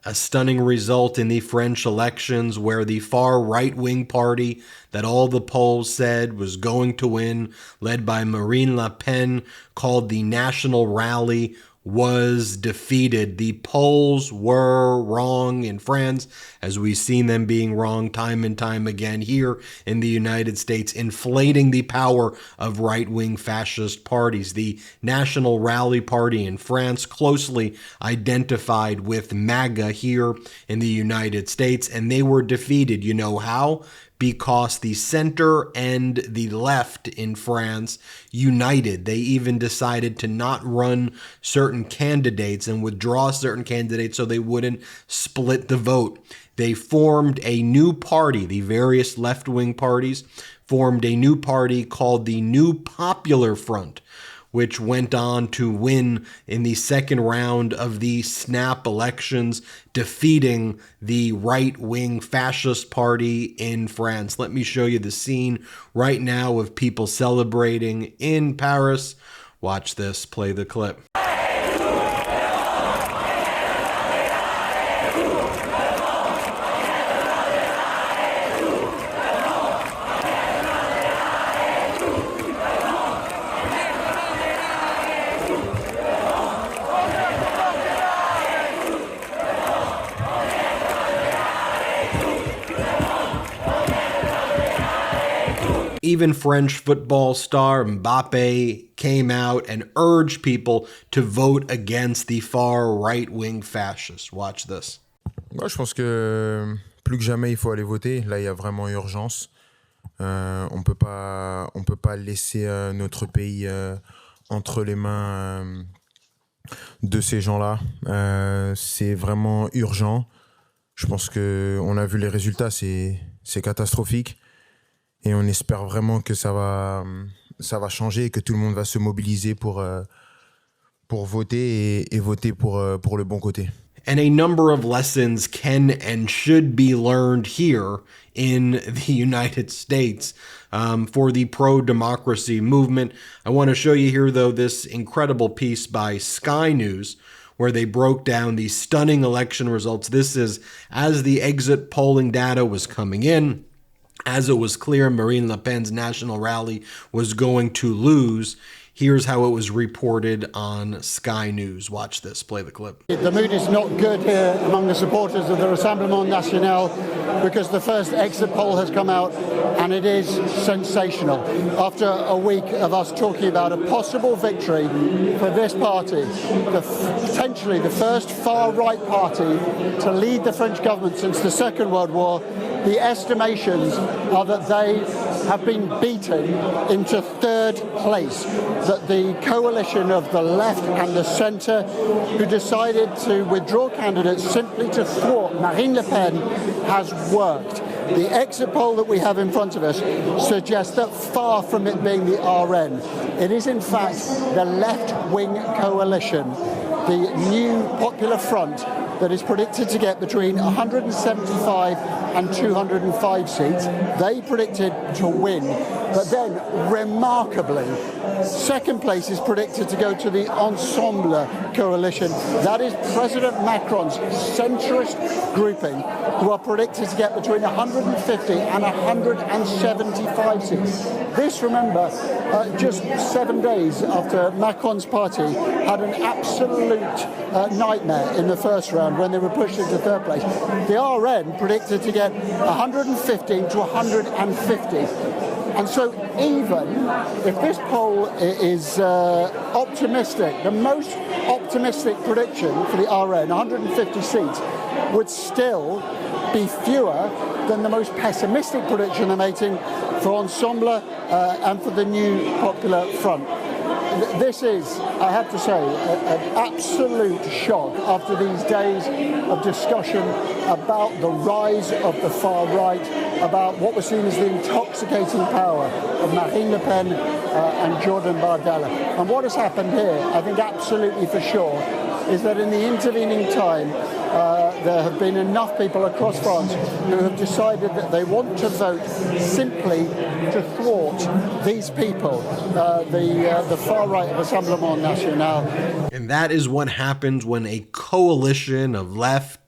A stunning result in the French elections where the far right-wing party that all the polls said was going to win, led by Marine Le Pen, called the National Rally, was defeated. The polls were wrong in France, as we've seen them being wrong time and time again here in the United States, inflating the power of right-wing fascist parties. The National Rally Party in France, closely identified with MAGA here in the United States, and they were defeated. You know how? Because the center and the left in France united. They even decided to not run certain candidates and withdraw certain candidates so they wouldn't split the vote. They formed a new party. The various left-wing parties formed a new party called the New Popular Front, which went on to win in the second round of the snap elections, defeating the right-wing fascist party in France. Let me show you the scene right now of people celebrating in Paris. Watch this, play the clip. Even French football star Mbappe came out and urged people to vote against the far right-wing fascists. Watch this. Moi, je pense que plus que jamais, il faut aller voter. Là, il y a vraiment urgence. On peut pas laisser notre pays entre les mains de ces gens-là. C'est vraiment urgent. Je pense que on a vu les résultats, c'est catastrophique. Et on espère vraiment que ça va changer et que tout le monde va se mobiliser pour voter et voter pour le bon côté. And a number of lessons can and should be learned here in the United States for the pro-democracy movement. I want to show you here, though, this incredible piece by Sky News, where they broke down the stunning election results. This is as the exit polling data was coming in. As it was clear Marine Le Pen's national rally was going to lose, here's how it was reported on Sky News. Watch this. Play the clip. The mood is not good here among the supporters of the Rassemblement National because the first exit poll has come out and it is sensational. After a week of us talking about a possible victory for this party, potentially the first far-right party to lead the French government since the Second World War, the estimations are that they have been beaten into third place, that the coalition of the left and the centre, who decided to withdraw candidates simply to thwart Marine Le Pen, has worked. The exit poll that we have in front of us suggests that far from it being the RN, it is in fact the left-wing coalition, the New Popular Front, that is predicted to get between 175 and 205 seats. They predicted to win, but then remarkably, second place is predicted to go to the Ensemble coalition. That is President Macron's centrist grouping, who are predicted to get between 150 and 175 seats. This, remember, just 7 days after Macron's party had an absolute nightmare in the first round when they were pushed into third place. The RN predicted to get 115 to 150. And so even if this poll is optimistic, the most optimistic prediction for the RN, 150 seats, would still be fewer than the most pessimistic prediction they're making for Ensemble and for the New Popular Front. This is, I have to say, an absolute shock after these days of discussion about the rise of the far right, about what was seen as the intoxicating power of Marine Le Pen and Jordan Bardella. And what has happened here, I think absolutely for sure, is that in the intervening time, there have been enough people across France who have decided that they want to vote simply to thwart these people, the far right of Rassemblement National. And that is what happens when a coalition of left,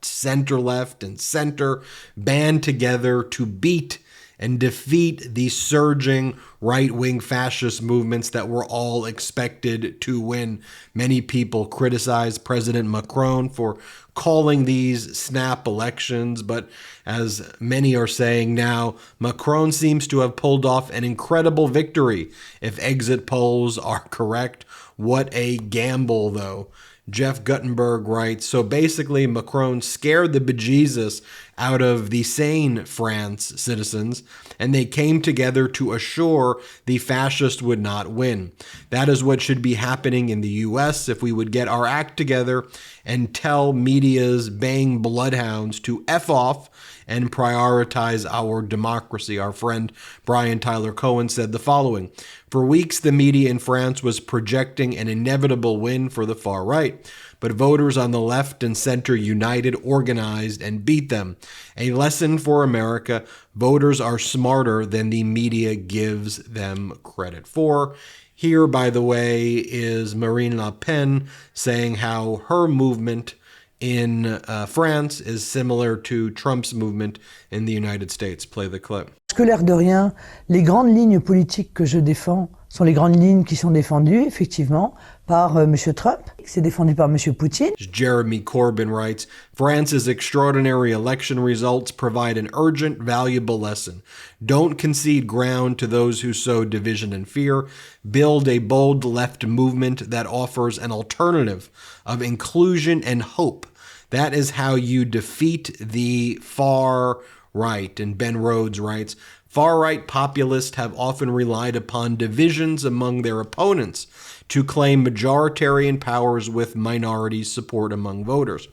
and center band together to beat and defeat the surging right-wing fascist movements that were all expected to win. Many people criticize President Macron for calling these snap elections, but as many are saying now, Macron seems to have pulled off an incredible victory. If exit polls are correct, what a gamble, though. Jeff Guttenberg writes, so basically Macron scared the bejesus out of the sane France citizens, and they came together to assure the fascists would not win. That is what should be happening in the US if we would get our act together and tell media's baying bloodhounds to F off and prioritize our democracy. Our friend Brian Tyler Cohen said the following: for weeks, the media in France was projecting an inevitable win for the far right, but voters on the left and center united, organized, and beat them. A lesson for America: voters are smarter than the media gives them credit for. Here, by the way, is Marine Le Pen saying how her movement in France is similar to Trump's movement in the United States. Play the clip. Parce que l'air de rien, les grandes lignes politiques que je défends sont les grandes lignes qui sont défendues, effectivement, par M. Trump. C'est défendu par M. Poutine. Jeremy Corbyn writes, France's extraordinary election results provide an urgent, valuable lesson. Don't concede ground to those who sow division and fear. Build a bold left movement that offers an alternative of inclusion and hope. That is how you defeat the far right. And Ben Rhodes writes, far-right populists have often relied upon divisions among their opponents to claim majoritarian powers with minority support among voters.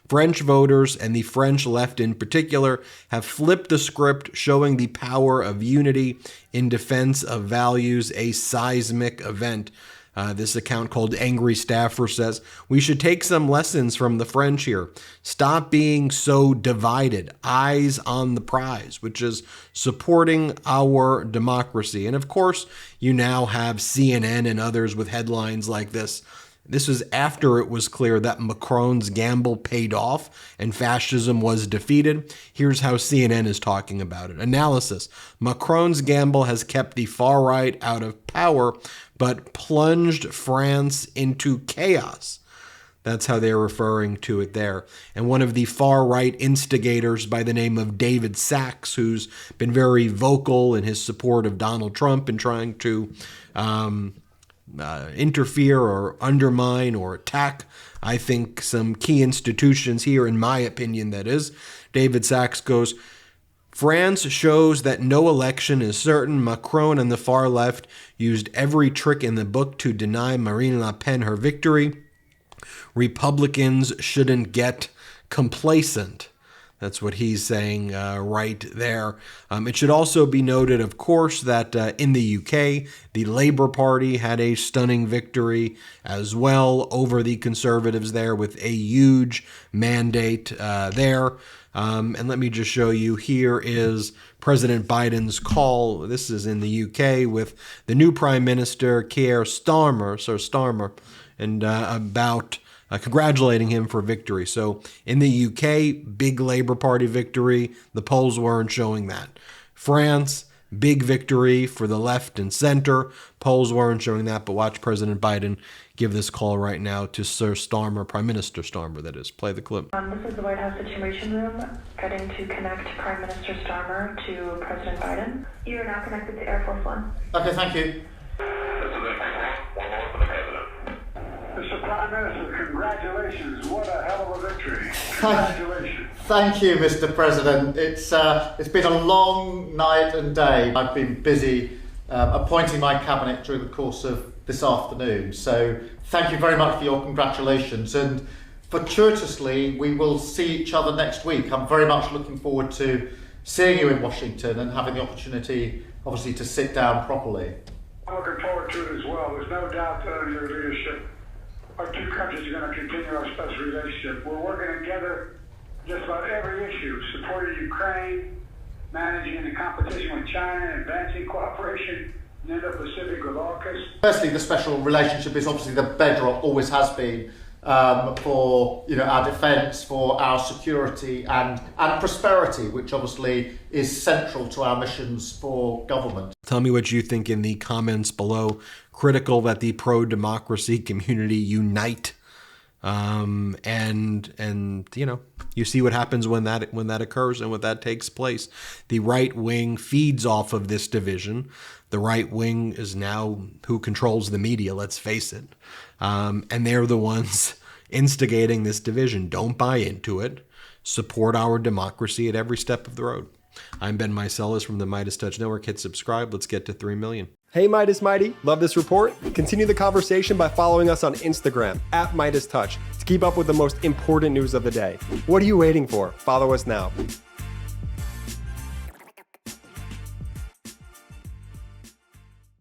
French voters, and the French left in particular, have flipped the script, showing the power of unity in defense of values, a seismic event. This account called Angry Staffer says, we should take some lessons from the French here. Stop being so divided. Eyes on the prize, which is supporting our democracy. And of course, you now have CNN and others with headlines like this. This was after it was clear that Macron's gamble paid off and fascism was defeated. Here's how CNN is talking about it. Analysis. Macron's gamble has kept the far right out of power, but plunged France into chaos. That's how they're referring to it there. And one of the far-right instigators by the name of David Sachs, who's been very vocal in his support of Donald Trump and trying to interfere or undermine or attack, I think, some key institutions here, in my opinion, that is. David Sachs goes, France shows that no election is certain. Macron and the far left used every trick in the book to deny Marine Le Pen her victory. Republicans shouldn't get complacent. That's what he's saying right there. It should also be noted, of course, that in the UK, the Labour Party had a stunning victory as well over the Conservatives there with a huge mandate there. And let me just show you, here is President Biden's call. This is in the UK with the new Prime Minister, Keir Starmer, and about congratulating him for victory. So in the UK, big Labour Party victory. The polls weren't showing that. France, big victory for the left and center. Polls weren't showing that, but watch President Biden give this call right now to Sir Starmer, Prime Minister Starmer, that is. Play the clip. This is the White House Situation Room, getting to connect Prime Minister Starmer to President Biden. You are now connected to Air Force One. Okay, thank you. Mr. Prime Minister, congratulations. What a hell of a victory. Congratulations. Thank you, Mr. President. It's been a long night and day. I've been busy appointing my cabinet during the course of this afternoon. So thank you very much for your congratulations. And fortuitously, we will see each other next week. I'm very much looking forward to seeing you in Washington and having the opportunity, obviously, to sit down properly. I'm looking forward to it as well. There's no doubt that under your leadership, our two countries are going to continue our special relationship. We're working together just virtue, supporting Ukraine, managing the competition with China, advancing cooperation in the Indo-Pacific with AUKUS. Firstly, the special relationship is obviously the bedrock, always has been, for our defence, for our security and prosperity, which obviously is central to our missions for government. Tell me what you think in the comments below. Critical that the pro-democracy community unite. And you see what happens when that occurs and when that takes place. The right wing feeds off of this division. The right wing is now who controls the media, let's face it. And they're the ones instigating this division. Don't buy into it. Support our democracy at every step of the road. I'm Ben Meiselas from the MeidasTouch Network. Hit subscribe. Let's get to 3 million. Hey Midas Mighty, love this report? Continue the conversation by following us on Instagram @MeidasTouch to keep up with the most important news of the day. What are you waiting for? Follow us now.